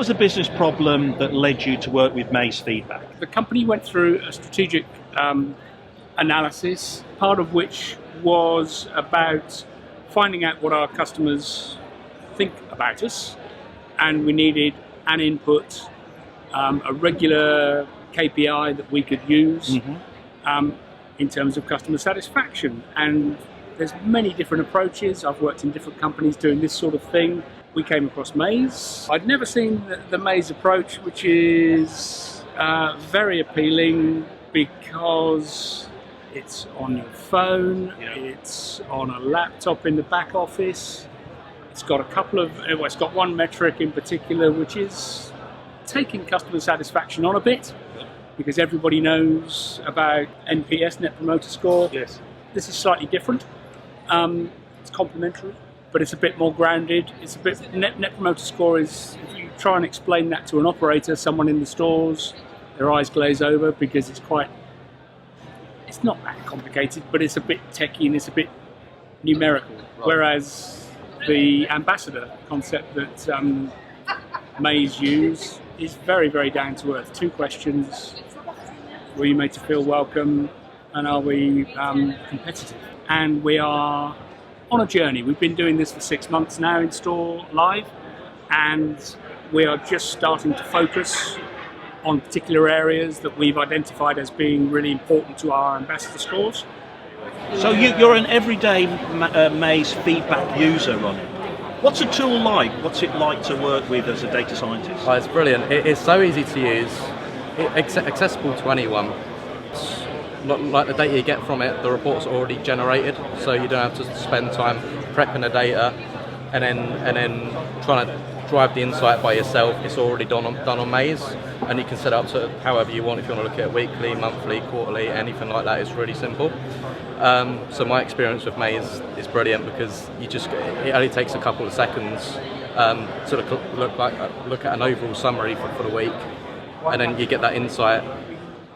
was the business problem that led you to work with Maze Feedback? The company went through a strategic analysis, part of which was about finding out what our customers think about us, and we needed an input, a regular KPI that we could use in terms of customer satisfaction. And there's many different approaches. I've worked in different companies doing this sort of thing. We came across Maze. I'd never seen the Maze approach, which is very appealing because it's on your phone, it's on a laptop in the back office. It's got it's got one metric in particular, which is taking customer satisfaction on a bit, because everybody knows about NPS, Net Promoter Score. Yes. This is slightly different. It's complementary, but it's a bit more grounded. It's a bit Net Promoter Score is, if you try and explain that to an operator, someone in the stores, their eyes glaze over because it's not that complicated, but it's a bit techy and it's a bit numerical. Right. Whereas the ambassador concept that Maze use is very, very down to earth. 2 questions: were you made to feel welcome, and are we competitive? And we are on a journey. We've been doing this for 6 months now in store live, and we are just starting to focus on particular areas that we've identified as being really important to our ambassador stores. So you're an everyday Maze Feedback user, Ronnie. What's a tool like? What's it like to work with as a data scientist? Oh, it's brilliant. It's so easy to use, accessible to anyone. Like the data you get from it, the report's already generated, so you don't have to spend time prepping the data and then trying to drive the insight by yourself. It's already done on Maze, and you can set it up to however you want. If you want to look at it weekly, monthly, quarterly, anything like that, it's really simple. So my experience with Maze is brilliant because it only takes a couple of seconds to look at an overall summary for the week, and then you get that insight.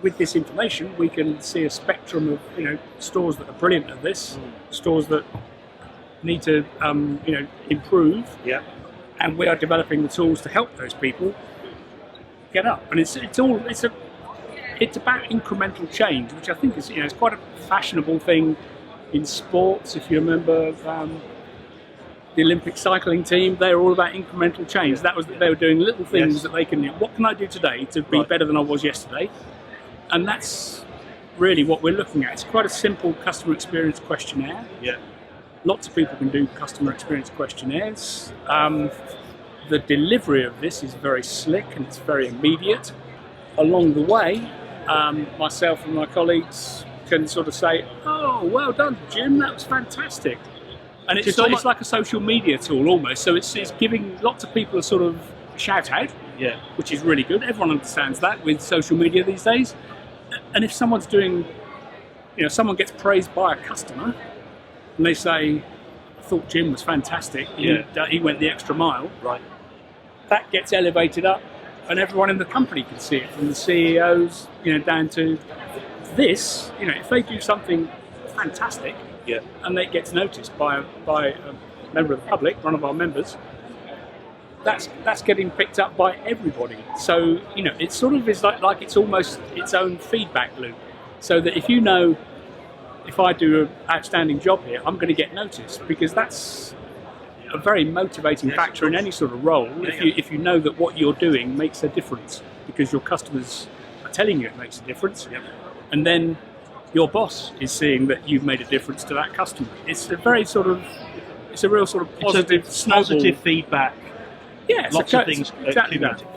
With this information, we can see a spectrum of stores that are brilliant at this, stores that need to improve. Yeah. And we are developing the tools to help those people get up. And it's about incremental change, which I think is it's quite a fashionable thing in sports. If you remember the Olympic cycling team, they were all about incremental change. They were doing little things that they can. What can I do today to be better than I was yesterday? And that's really what we're looking at. It's quite a simple customer experience questionnaire. Yeah. Lots of people can do customer experience questionnaires. The delivery of this is very slick and it's very immediate. Along the way, myself and my colleagues can sort of say, "Oh, well done, Jim, that was fantastic." And it's like a social media tool almost. So it's giving lots of people a sort of shout out, which is really good. Everyone understands that with social media these days. And if someone's doing, someone gets praised by a customer, and they say, "I thought Jim was fantastic. He went the extra mile." Right. That gets elevated up, and everyone in the company can see it, from the CEOs, down to this. If they do something fantastic, and it gets noticed by a member of the public, one of our members, that's getting picked up by everybody. So it sort of is like it's almost its own feedback loop. So that if I do an outstanding job here, I'm going to get noticed, because that's a very motivating factor in any sort of role. If you know that what you're doing makes a difference because your customers are telling you it makes a difference, and then your boss is seeing that you've made a difference to that customer. It's a real sort of positive snowball. Positive feedback. Yeah, lots of things exactly accumulated.